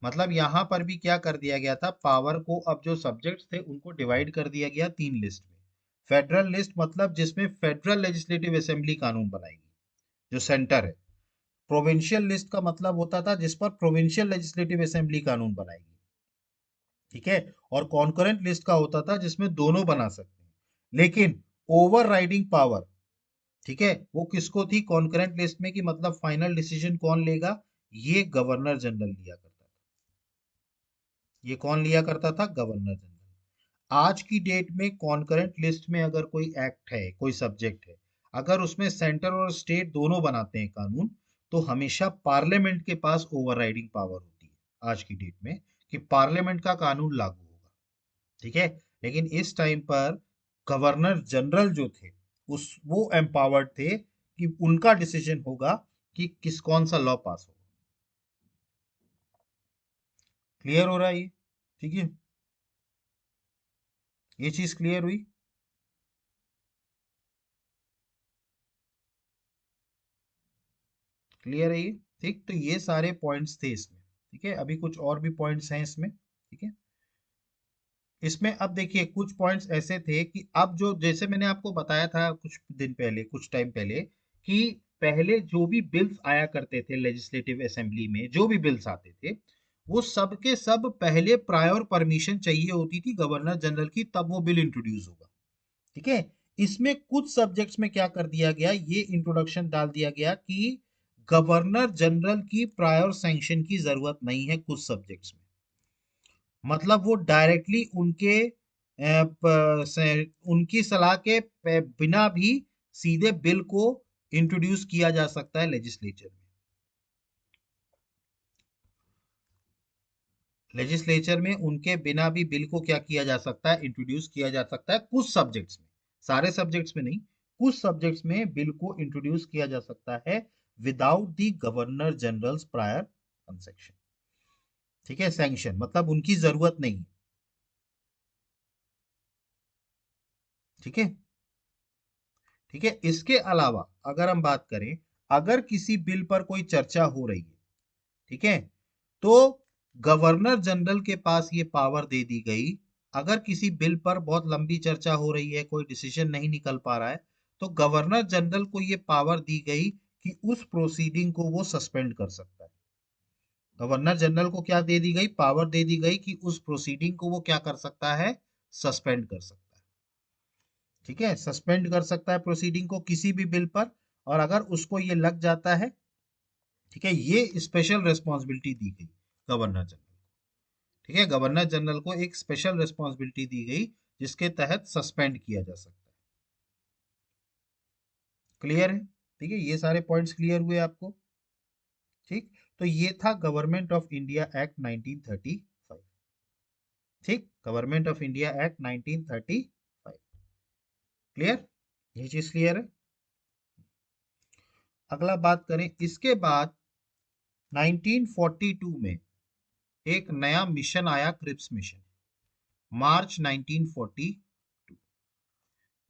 मतलब यहां पर भी क्या कर दिया गया था, पावर को अब जो सब्जेक्ट्स थे उनको डिवाइड कर दिया गया तीन लिस्ट में। फेडरल लिस्ट मतलब जिसमें फेडरल लेजिस्लेटिव असेंबली कानून बनाएगी, जो सेंटर है। प्रोविंशियल लिस्ट का मतलब होता था जिस पर प्रोविंशियल लेजिस्लेटिव असेंबली कानून बनाएगी। ठीक है, और कॉन्करेंट लिस्ट का होता था जिसमें दोनों बना सकते हैं, लेकिन ओवरराइडिंग पावर, ठीक है, वो किसको थी कॉन्करेंट लिस्ट में, कि मतलब फाइनल डिसीजन कौन लेगा, ये गवर्नर जनरल लिया करता था। ये कौन लिया करता था, गवर्नर जनरल। आज की डेट में कॉन्करेंट लिस्ट में अगर कोई एक्ट है, कोई सब्जेक्ट है, अगर उसमें सेंटर और स्टेट दोनों बनाते हैं कानून, तो हमेशा पार्लियामेंट के पास ओवरराइडिंग पावर होती है आज की डेट में, कि पार्लियामेंट का कानून लागू होगा, ठीक है। लेकिन इस टाइम पर गवर्नर जनरल जो थे, उस वो एम्पावर्ड थे कि उनका डिसीजन होगा कि किस कौन सा लॉ पास होगा। क्लियर हो रहा है ये, ठीक है, ये चीज क्लियर हुई। क्लियर है ये, ठीक। तो ये सारे पॉइंट्स थे इसमें, ठीक है। अभी कुछ और भी पॉइंट्स हैं इसमें, ठीक है। इसमें अब देखिए कुछ पॉइंट्स ऐसे थे कि अब जो, जैसे मैंने आपको बताया था कुछ दिन पहले, कुछ टाइम पहले, कि पहले जो भी बिल्स आया करते थे लेजिस्लेटिव असेंबली में, जो भी बिल्स आते थे, वो सब के सब पहले प्रायर परमिशन चाहिए होती थी गवर्नर जनरल की, तब वो बिल इंट्रोड्यूस होगा, ठीक है। इसमें कुछ सब्जेक्ट्स में क्या कर दिया गया, ये इंट्रोडक्शन डाल दिया गया कि गवर्नर जनरल की प्रायर सैंक्शन की जरूरत नहीं है कुछ सब्जेक्ट्स में। मतलब वो डायरेक्टली उनके उनकी सलाह के बिना भी सीधे बिल को इंट्रोड्यूस किया जा सकता है लेजिस्लेचर में। लेजिस्लेचर में उनके बिना भी बिल को क्या किया जा सकता है, इंट्रोड्यूस किया जा सकता है कुछ सब्जेक्ट्स में, सारे सब्जेक्ट्स में नहीं, कुछ सब्जेक्ट्स में बिल को इंट्रोड्यूस किया जा सकता है without the governor generals prior concession, ठीक है, सैंक्शन, मतलब उनकी जरूरत नहीं, ठीक है, ठीक है। इसके अलावा अगर हम बात करें, अगर किसी बिल पर कोई चर्चा हो रही है, ठीक है, तो गवर्नर जनरल के पास ये पावर दे दी गई, अगर किसी बिल पर बहुत लंबी चर्चा हो रही है, कोई डिसीजन नहीं निकल पा रहा है, तो गवर्नर जनरल को ये पावर दी गई कि उस प्रोसीडिंग को वो सस्पेंड कर सकता है। गवर्नर जनरल को क्या दे दी गई, पावर दे दी गई कि उस प्रोसीडिंग को वो क्या कर सकता है, सस्पेंड कर सकता है, ठीक है, सस्पेंड कर सकता है प्रोसीडिंग को किसी भी बिल पर। और अगर उसको ये लग जाता है, ठीक है, ये स्पेशल रिस्पॉन्सिबिलिटी दी गई गवर्नर जनरल, ठीक है, गवर्नर जनरल को एक स्पेशल रिस्पॉन्सिबिलिटी दी गई जिसके तहत सस्पेंड किया जा सकता है। क्लियर है, ठीक है, ये सारे पॉइंट्स क्लियर हुए आपको, ठीक। तो ये था गवर्नमेंट ऑफ इंडिया एक्ट 1935, ठीक, government of India act 1935। Clear, ये चीज क्लियर है। अगला बात करें, इसके बाद 1942 में एक नया मिशन आया, क्रिप्स मिशन, मार्च 1942।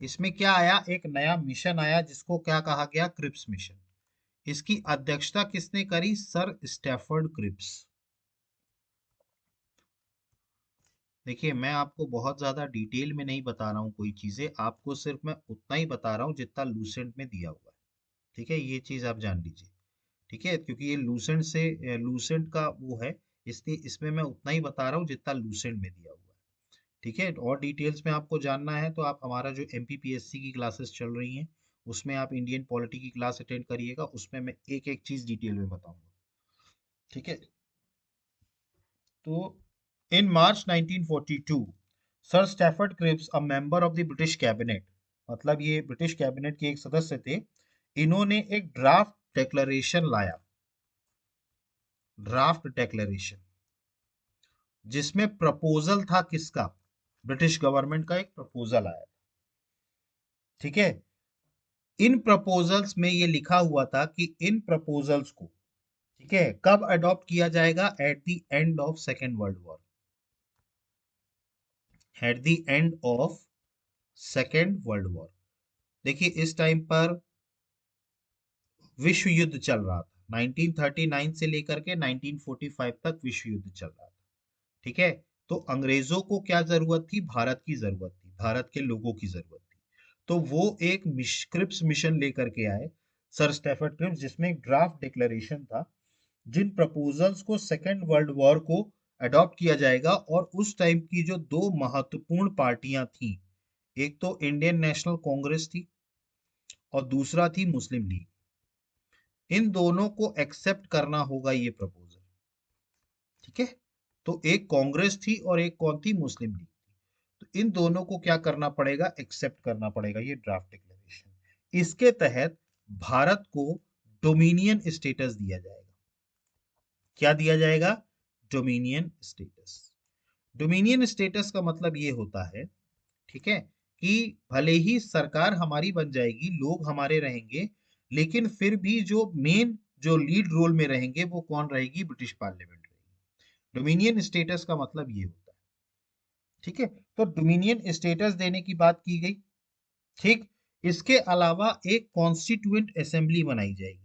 इसमें क्या आया, एक नया मिशन आया जिसको क्या कहा गया, क्रिप्स मिशन। इसकी अध्यक्षता किसने करी, सर स्टैफर्ड क्रिप्स। देखिए मैं आपको बहुत ज्यादा डिटेल में नहीं बता रहा हूँ कोई चीजें, आपको सिर्फ मैं उतना ही बता रहा हूँ जितना लूसेंट में दिया हुआ है, ठीक है, ये चीज आप जान लीजिए, ठीक है, क्योंकि ये लूसेंट से लूसेंट का वो है, इसलिए इसमें मैं उतना ही बता रहा हूँ जितना लूसेंट में दिया हुआ है, ठीक है। और डिटेल्स में आपको जानना है तो आप हमारा जो एमपीपीएससी की क्लासेस चल रही हैं, उसमें आप इंडियन पॉलिटी की क्लास अटेंड करिएगा, उसमें मैं एक एक चीज डिटेल में बताऊंगा, ठीक है। तो in March 1942 sir Stafford Cripps, a member of the British cabinet, मतलब ये ब्रिटिश कैबिनेट के एक सदस्य थे, इन्होंने एक ड्राफ्ट डिक्लेरेशन लाया, ड्राफ्ट डिक्लेरेशन, जिसमें प्रपोजल था किसका, ब्रिटिश गवर्नमेंट का एक प्रपोजल आया, ठीक है। इन प्रपोजल्स में ये लिखा हुआ था कि इन प्रपोजल्स को, ठीक है, कब अडॉप्ट किया जाएगा, at the end of second world war, at the end of second world war. देखिए इस टाइम पर विश्व युद्ध चल रहा था, 1939 से लेकर के 1945 तक विश्व युद्ध चल रहा था, ठीक है। तो अंग्रेजों को क्या जरूरत थी, भारत की जरूरत थी, भारत के लोगों की जरूरत थी। तो वो एक क्रिप्स मिशन लेकर के आए, सर स्टेफर्ड क्रिप्स, जिसमें एक ड्राफ्ट डिक्लेरेशन था, जिन प्रपोजल्स को सेकेंड वर्ल्ड वॉर को अडॉप्ट किया जाएगा। और उस टाइम की जो दो महत्वपूर्ण पार्टियां थी एक तो इंडियन नेशनल कांग्रेस थी और दूसरा थी मुस्लिम लीग। इन दोनों को एक्सेप्ट करना होगा ये प्रपोजल, ठीक है। तो एक कांग्रेस थी और एक कौन थी, मुस्लिम लीग। तो इन दोनों को क्या करना पड़ेगा, एक्सेप्ट करना पड़ेगा ये ड्राफ्ट डिक्लेरेशन। इसके तहत भारत को डोमिनियन स्टेटस दिया जाएगा। क्या दिया जाएगा, डोमिनियन स्टेटस। डोमिनियन स्टेटस का मतलब ये होता है, ठीक है, कि भले ही सरकार हमारी बन जाएगी, लोग हमारे रहेंगे, लेकिन फिर भी जो मेन जो लीड रोल में रहेंगे वो कौन रहेगी, ब्रिटिश पार्लियामेंट रहेगी। डोमिनियन स्टेटस का मतलब ये होता है, ठीक है। तो डोमिनियन स्टेटस देने की बात की गई, ठीक। इसके अलावा एक कॉन्स्टिट्यूएंट असेंबली बनाई जाएगी।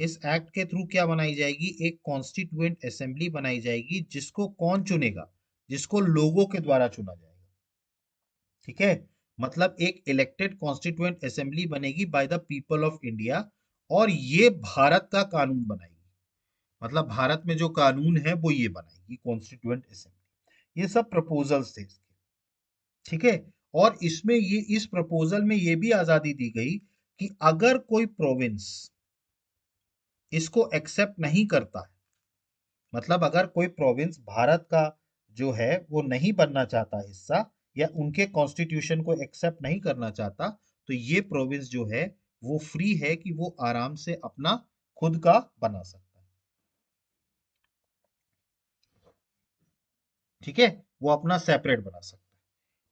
इस एक्ट के थ्रू क्या बनाई जाएगी, एक कॉन्स्टिट्यूएंट असेंबली बनाई जाएगी, जिसको कौन चुनेगा, जिसको लोगों के द्वारा चुना जाएगा, ठीक है। मतलब एक इलेक्टेड कॉन्स्टिट्यूएंट असेंबली बनेगी by the people of India, और ये भारत का कानून बनाएगी। मतलब भारत में जो कानून है वो ये बनाएगी कॉन्स्टिट्यूएंट असेंबली। ये सब प्रपोजल्स थे इसके, ठीक है। और इसमें ये इस प्रपोजल में ये भी आजादी दी गई कि अगर कोई प्रोविंस इसको एक्सेप्ट नहीं करता है, मतलब अगर कोई प्रोविंस भारत का जो है वो नहीं बनना चाहता हिस्सा, या उनके कॉन्स्टिट्यूशन को एक्सेप्ट नहीं करना चाहता, तो ये प्रोविंस जो है वो फ्री है कि वो आराम से अपना खुद का बना सकता है, ठीक है। वो अपना सेपरेट बना सकता है,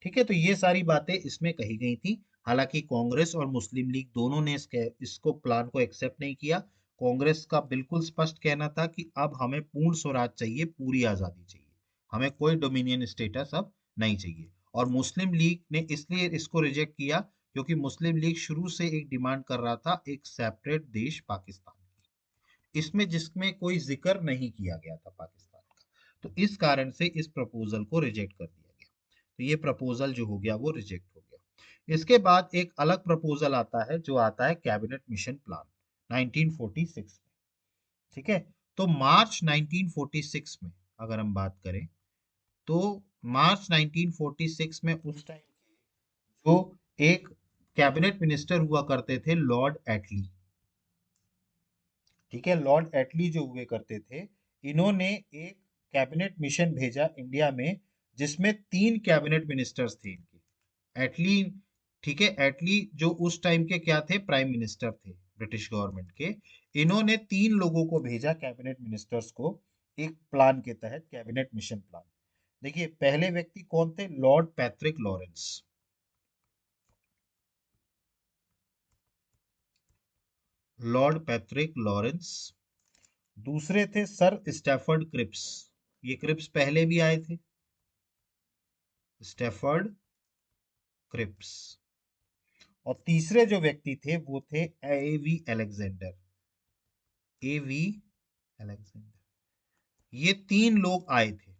ठीक है। तो ये सारी बातें इसमें कही गई थी। हालांकि कांग्रेस और मुस्लिम लीग दोनों ने इसको प्लान को एक्सेप्ट नहीं किया। कांग्रेस का बिल्कुल स्पष्ट कहना था कि अब हमें पूर्ण स्वराज चाहिए, पूरी आजादी चाहिए, हमें कोई डोमिनियन स्टेटस अब नहीं चाहिए। और मुस्लिम लीग ने इसलिए इसको रिजेक्ट किया क्योंकि मुस्लिम लीग शुरू से एक डिमांड कर रहा था, एक सेपरेट देश पाकिस्तान, इसमें जिसमें कोई जिक्र नहीं किया गया था पाकिस्तान का। तो इस कारण से इस प्रपोजल को रिजेक्ट कर दिया गया। तो ये प्रपोजल जो हो गया वो रिजेक्ट हो गया। इसके बाद एक अलग प्रपोजल आता है, जो आता है कैबिनेट मिशन प्लान 1946 में, ठीक है। तो मार्च 1946 में अगर हम बात करें, तो मार्च 1946 में उस टाइम जो एक कैबिनेट मिनिस्टर हुआ करते थे, लॉर्ड एटली, ठीक है। लॉर्ड एटली जो हुए करते थे, इन्होंने एक कैबिनेट मिशन भेजा इंडिया में, जिसमें 3 कैबिनेट मिनिस्टर्स थे इनके। एटली, ठीक है, एटली जो उस टाइम के क्या थे, प्राइम मिनिस्टर थे ब्रिटिश गवर्नमेंट के। इन्होंने 3 लोगों को भेजा कैबिनेट मिनिस्टर्स को, एक प्लान के तहत, कैबिनेट मिशन प्लान। देखिए पहले व्यक्ति कौन थे, lord Patrick Lawrence, Lord Patrick Lawrence. दूसरे थे सर स्टैफर्ड क्रिप्स, ये क्रिप्स पहले भी आए थे, स्टैफर्ड क्रिप्स। और तीसरे जो व्यक्ति थे वो थे एवी अलेक्जेंडर, एवी अलेक्जेंडर। ये 3 लोग आए थे,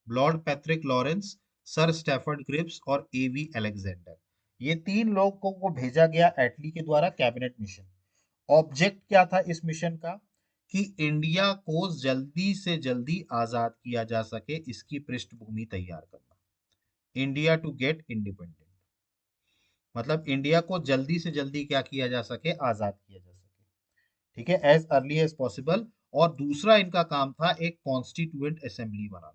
lord Patrick Lawrence, sir Stafford Cripps और एवी अलेक्जेंडर। ये 3 लोगों को भेजा गया एटली के द्वारा कैबिनेट मिशन। ऑब्जेक्ट क्या था इस मिशन का, कि इंडिया को जल्दी से जल्दी आजाद किया जा सके, इसकी पृष्ठभूमि तैयार करना, इंडिया टू गेट इंडिपेंडेंट। मतलब इंडिया को जल्दी से जल्दी क्या किया जा सके, आजाद किया जा सके, ठीक है, एज अर्ली एज पॉसिबल। और दूसरा इनका काम था एक कॉन्स्टिट्यूएंट असेंबली बनाना,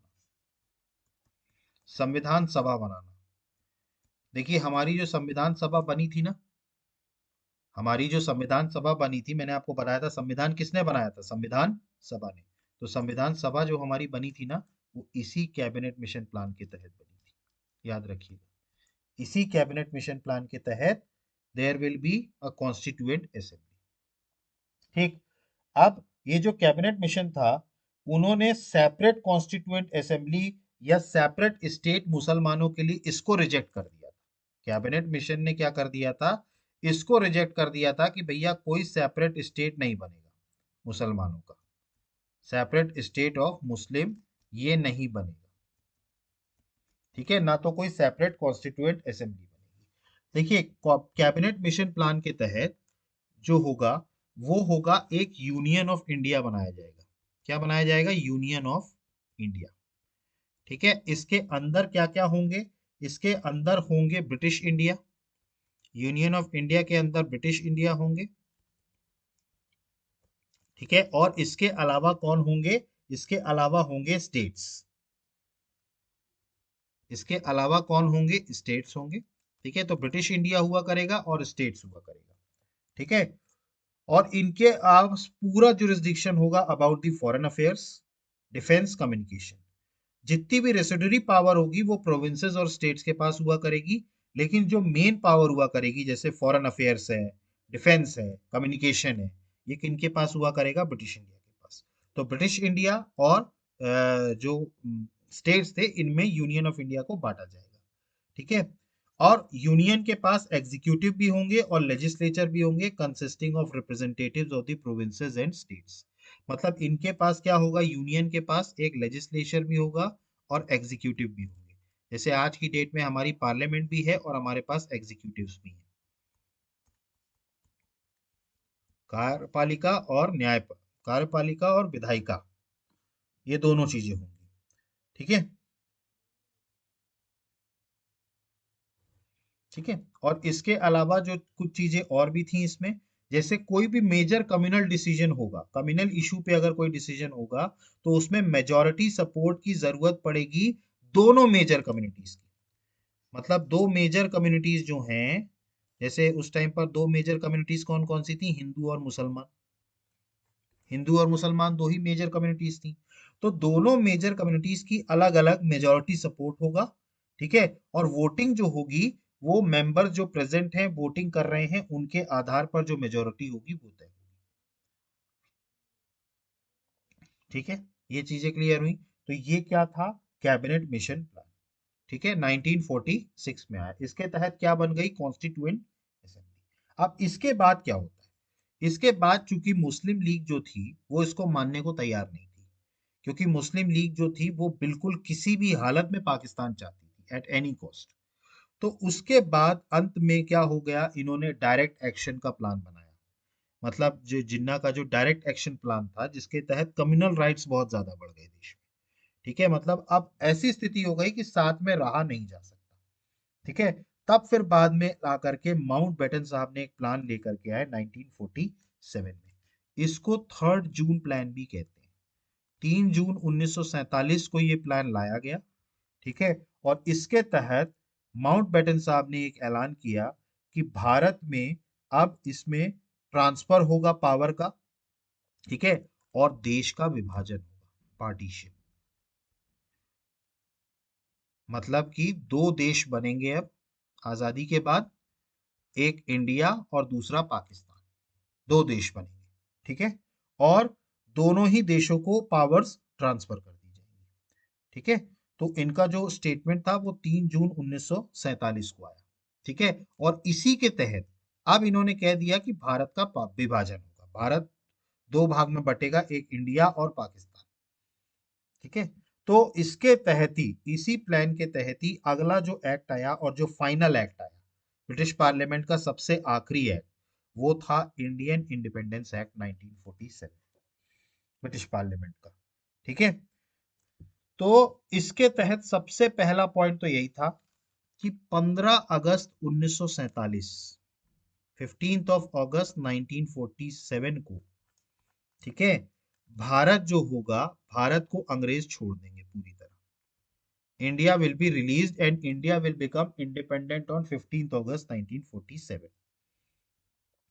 संविधान सभा बनाना। देखिए हमारी जो संविधान सभा बनी थी ना, हमारी जो संविधान सभा बनी थी, मैंने आपको बताया था संविधान किसने बनाया था, संविधान सभा ने। तो संविधान सभा जो हमारी बनी थी ना, वो इसी कैबिनेट मिशन प्लान के तहत बनी थी, याद रखिएगा। इसी कैबिनेट मिशन प्लान के तहत there will be a constituent assembly, ठीक। अब ये जो कैबिनेट मिशन था, उन्होंने सेपरेट कॉन्स्टिट्यूएंट असेंबली या सेपरेट स्टेट मुसलमानों के लिए इसको रिजेक्ट कर दिया था। कैबिनेट मिशन ने क्या कर दिया था, इसको रिजेक्ट कर दिया था कि भैया कोई सेपरेट स्टेट नहीं बनेगा मुसलमानों का, सेपरेट स्टेट ऑफ मुस्लिम ये नहीं बनेगा, ठीक है, ना तो कोई सेपरेट कॉन्स्टिट्यूएंट असेंबली बनेगी। देखिए कैबिनेट मिशन प्लान के तहत जो होगा वो होगा, एक यूनियन ऑफ इंडिया बनाया जाएगा। क्या बनाया जाएगा, यूनियन ऑफ इंडिया, ठीक है। इसके अंदर क्या क्या होंगे, इसके अंदर होंगे British India, union of India के अंदर ब्रिटिश इंडिया होंगे, ठीक है। और इसके अलावा कौन होंगे, इसके अलावा होंगे स्टेट्स, इसके अलावा कौन होंगे, स्टेट्स होंगे, ठीक है। तो ब्रिटिश इंडिया हुआ करेगा और स्टेट्स हुआ करेगा, ठीक है। और इनके पास पूरा जुरिस्डिक्शन होगा about the foreign affairs, defence, communication. जितनी भी रेसिडुअरी पावर होगी वो प्रोविंसेस और स्टेट्स के पास हुआ करेगी, लेकिन जो मेन पावर हुआ करेगी जैसे फॉरेन अफेयर्स है, डिफेंस है, कम्युनिकेशन है, ये किनके पास हुआ करेगा, ब्रिटिश इंडिया के पास। तो ब्रिटिश इंडिया और जो स्टेट्स थे इनमें यूनियन ऑफ इंडिया को बांटा जाएगा, ठीक है। और यूनियन के पास एग्जीक्यूटिव भी होंगे और लेजिस्लेचर भी होंगे consisting of representatives of the provinces and states. मतलब इनके पास क्या होगा, यूनियन के पास एक लेजिस्लेचर भी होगा और एग्जीक्यूटिव भी होंगे। जैसे आज की डेट में हमारी पार्लियामेंट भी है और हमारे पास एग्जीक्यूटिव्स भी हैं, कार्यपालिका और कार्यपालिका और विधायिका, ये दोनों चीजें होंगी, ठीक है, ठीक है। और इसके अलावा जो कुछ चीजें और भी थी इसमें, जैसे कोई भी मेजर कम्युनल डिसीजन होगा, कम्युनल इशू पे अगर कोई डिसीजन होगा तो उसमें मेजॉरिटी सपोर्ट की जरूरत पड़ेगी दोनों मेजर कम्युनिटीज की। मतलब दो मेजर कम्युनिटीज जो हैं, जैसे उस टाइम पर दो मेजर कम्युनिटीज कौन कौन सी थी, हिंदू और मुसलमान, हिंदू और मुसलमान दो ही मेजर कम्युनिटीज थी। तो दोनों मेजर कम्युनिटीज की अलग अलग मेजॉरिटी सपोर्ट होगा, ठीक है। और वोटिंग जो होगी वो मेंबर जो प्रेजेंट हैं वोटिंग कर रहे हैं उनके आधार पर जो मेजोरिटी होगी वो तय होगी, ठीक है। ये चीजें क्लियर हुई। तो ये क्या था, कैबिनेट मिशन प्लान, ठीक है, 1946 में आया। इसके तहत क्या बन गई, कॉन्स्टिट्यूएंट असेंबली। अब इसके बाद क्या होता है, इसके बाद चूंकि मुस्लिम लीग जो थी वो इसको मानने को तैयार नहीं थी, क्योंकि मुस्लिम लीग जो थी वो बिल्कुल किसी भी हालत में पाकिस्तान चाहती थी एट एनी कॉस्ट। तो उसके बाद अंत में क्या हो गया, इन्होंने डायरेक्ट एक्शन का प्लान बनाया। मतलब जो जिन्ना का जो डायरेक्ट एक्शन प्लान था जिसके तहत कम्युनल राइट्स बहुत ज्यादा बढ़ गए देश में, ठीक है। मतलब अब ऐसी स्थिति हो गई कि साथ में रहा नहीं जा सकता, ठीक है। तब फिर बाद में आकर के माउंट बेटन साहब ने एक प्लान लेकर के आए 1947 में। इसको 3 जून प्लान भी कहते हैं। 3 जून 1947 को ये प्लान लाया गया, ठीक है। और इसके तहत माउंट बेटन साहब ने एक ऐलान किया कि भारत में अब इसमें ट्रांसफर होगा पावर का, ठीक है। और देश का विभाजन होगा, पार्टीशन। मतलब कि दो देश बनेंगे अब आजादी के बाद, एक इंडिया और दूसरा पाकिस्तान, दो देश बनेंगे, ठीक है। और दोनों ही देशों को पावर्स ट्रांसफर कर दी जाएंगी, ठीक है। तो इनका जो स्टेटमेंट था वो 3 जून 1947 को आया, ठीक है। और इसी के तहत अब इन्होंने कह दिया कि भारत का विभाजन होगा, भारत दो भाग में बटेगा, एक इंडिया और पाकिस्तान, ठीक है। तो इसके तहत ही, इसी प्लान के तहत ही अगला जो एक्ट आया और जो फाइनल एक्ट आया ब्रिटिश पार्लियामेंट का सबसे आखिरी एक्ट, वो था Indian independence act 1947, British parliament का, ठीक है। तो इसके तहत सबसे पहला पॉइंट तो यही था कि 15 अगस्त 1947, 15 अगस्त 1947 को, ठीक है, भारत जो होगा, भारत को अंग्रेज छोड़ देंगे पूरी तरह। India will be released and India will become independent on 15 अगस्त 1947,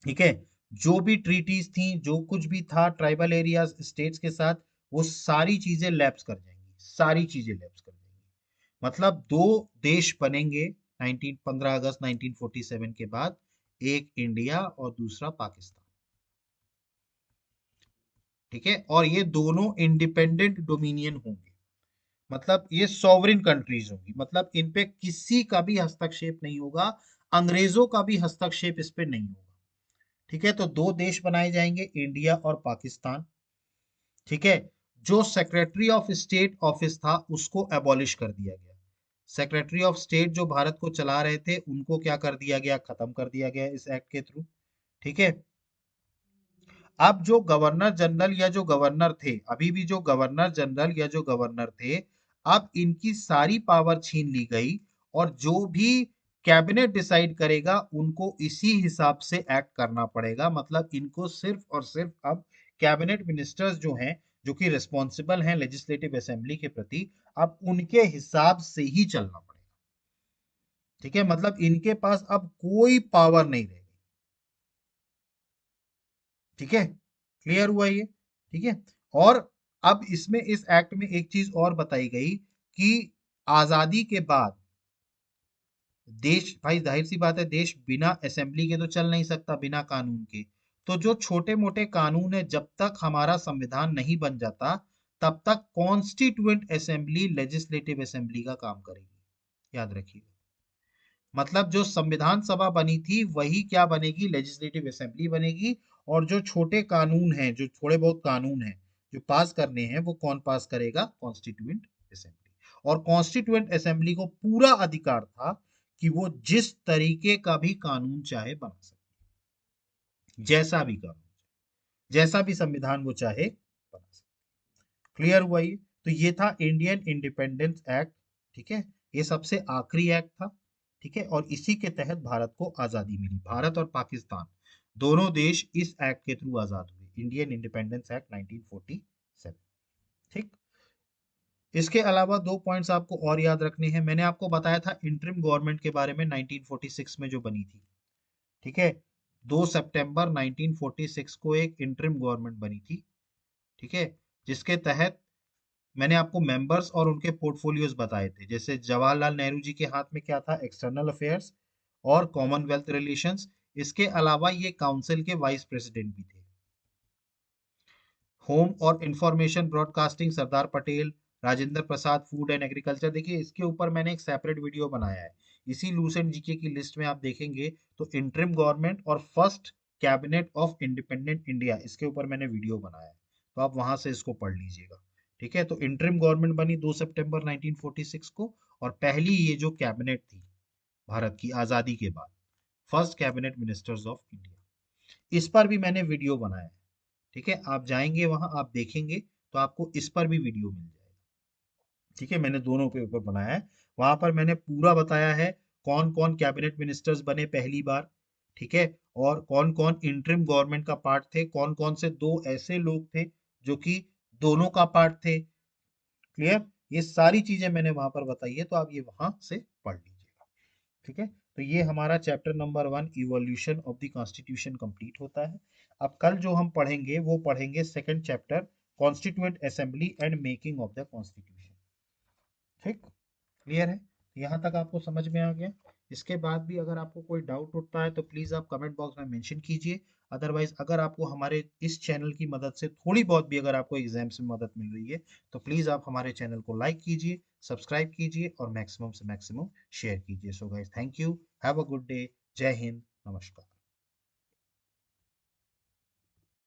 ठीक है। जो भी ट्रीटीज थी, जो कुछ भी था ट्राइबल एरियाज स्टेट्स के साथ, वो सारी चीजें लैप्स कर जाएंगी, सारी चीजें लैप्स कर जाएंगी। मतलब दो देश बनेंगे 15 अगस्त 1947 के बाद, एक इंडिया और दूसरा पाकिस्तान, ठीक है। और ये दोनों इंडिपेंडेंट डोमिनियन होंगे, मतलब ये सॉवरिन कंट्रीज होंगी, मतलब इन पे किसी का भी हस्तक्षेप नहीं होगा, अंग्रेजों का भी हस्तक्षेप इस पे नहीं होगा, ठीक है। तो दो देश बनाए जाएंगे, इंडिया और पाकिस्तान, ठीक है। जो सेक्रेटरी ऑफ स्टेट ऑफिस था उसको एबॉलिश कर दिया गया, सेक्रेटरी ऑफ स्टेट जो भारत को चला रहे थे उनको क्या कर दिया गया, खत्म कर दिया गया इस एक्ट के थ्रू, ठीक है। अब जो गवर्नर जनरल या जो गवर्नर थे, अभी भी जो गवर्नर जनरल या जो गवर्नर थे, अब इनकी सारी पावर छीन ली गई और जो भी कैबिनेट डिसाइड करेगा उनको इसी हिसाब से एक्ट करना पड़ेगा। मतलब इनको सिर्फ और सिर्फ अब कैबिनेट मिनिस्टर्स जो हैं, जो कि रिस्पॉन्सिबल हैं लेजिस्लेटिव असेंबली के प्रति, अब उनके हिसाब से ही चलना पड़ेगा। ठीक है, मतलब इनके पास अब कोई पावर नहीं रहेगी। ठीक है, क्लियर हुआ ये? ठीक है। और अब इसमें इस एक्ट में एक चीज और बताई गई कि आजादी के बाद देश, भाई जाहिर सी बात है, देश बिना असेंबली के तो चल नहीं सकता, बिना कानून के। तो जो छोटे मोटे कानून है, जब तक हमारा संविधान नहीं बन जाता तब तक कॉन्स्टिट्यूएंट असेंबली लेजिस्लेटिव असेंबली का काम करेगी। याद रखिए, मतलब जो संविधान सभा बनी थी वही क्या बनेगी, लेजिस्लेटिव असेंबली बनेगी। और जो छोटे कानून हैं, जो थोड़े बहुत कानून हैं जो पास करने हैं, वो कौन पास करेगा, कॉन्स्टिट्यूएंट असेंबली। और कॉन्स्टिट्यूएंट असेंबली को पूरा अधिकार था कि वो जिस तरीके का भी कानून चाहे बना सकते, जैसा भी कानून, जैसा भी संविधान वो चाहे बना सकते। क्लियर हुआ ये? तो ये था इंडियन इंडिपेंडेंस एक्ट। ठीक है, ये सबसे आखिरी एक्ट था। ठीक है, और इसी के तहत भारत को आजादी मिली। भारत और पाकिस्तान दोनों देश इस एक्ट के थ्रू आजाद हुए, इंडियन इंडिपेंडेंस एक्ट 1947। ठीक। इसके अलावा दो पॉइंट्स आपको और याद रखने हैं। मैंने आपको बताया था इंटरिम गवर्नमेंट के बारे में 1946 में जो बनी थी। ठीक है, 2 सितंबर 1946 को एक इंटरिम गवर्नमेंट बनी थी। ठीक है, जिसके तहत मैंने आपको मेंबर्स और उनके पोर्टफोलियोज बताए थे। जैसे जवाहरलाल नेहरू जी के हाथ में क्या था, एक्सटर्नल अफेयर्स और कॉमनवेल्थ रिलेशंस। इसके अलावा ये काउंसिल के वाइस प्रेसिडेंट भी थे। होम और information broadcasting Sardar Patel, Rajendra Prasad, food and agriculture. देखिए, इसके ऊपर मैंने एक सेपरेट वीडियो बनाया है। इसी लूसेंट जीके की लिस्ट में आप देखेंगे तो इंटरिम गवर्नमेंट और first cabinet of independent India, इसके ऊपर मैंने वीडियो बनाया है, तो आप वहां से इसको पढ़ लीजिएगा। ठीक है, तो इंटरिम गवर्नमेंट बनी 2 सितंबर 1946 को। और पहली ये जो कैबिनेट थी भारत की आजादी के बाद, first cabinet ministers of India, इस पर भी मैंने वीडियो बनाया है। ठीक है, आप जाएंगे वहां, आप देखेंगे तो आपको इस पर भी वीडियो मिल जाएगा। ठीक है, मैंने दोनों के ऊपर बनाया है। वहां पर मैंने पूरा बताया है कौन कौन कैबिनेट मिनिस्टर्स बने पहली बार। ठीक है, और कौन कौन इंटरिम गवर्नमेंट का पार्ट थे, कौन कौन से दो ऐसे लोग थे जो कि दोनों का पार्ट थे। क्लियर? ये सारी चीजें मैंने वहां पर बताई है, तो आप ये वहां से पढ़ लीजिएगा। ठीक है, तो ये हमारा chapter number 1 evolution of the constitution complete होता है। अब कल जो हम पढ़ेंगे वो पढ़ेंगे second chapter, constituent assembly and making of the constitution. ठीक, क्लियर है? यहाँ तक आपको समझ में आ गया? इसके बाद भी अगर आपको कोई डाउट उठता है तो प्लीज़ आप कमेंट बॉक्स में मेंशन कीजिए। अदरवाइज अगर आपको हमारे इस चैनल की मदद से थोड़ी बहुत भी अगर आपको एग्जाम्स में मदद मिल रही है तो प्लीज़ आप हमारे चैनल को लाइक कीजिए, सब्सक्राइब कीजिए और मैक्सिमम से मैक्सिमम शेयर कीजिए। So guys, thank you, have a good day, जय हिंद, नमस्कार।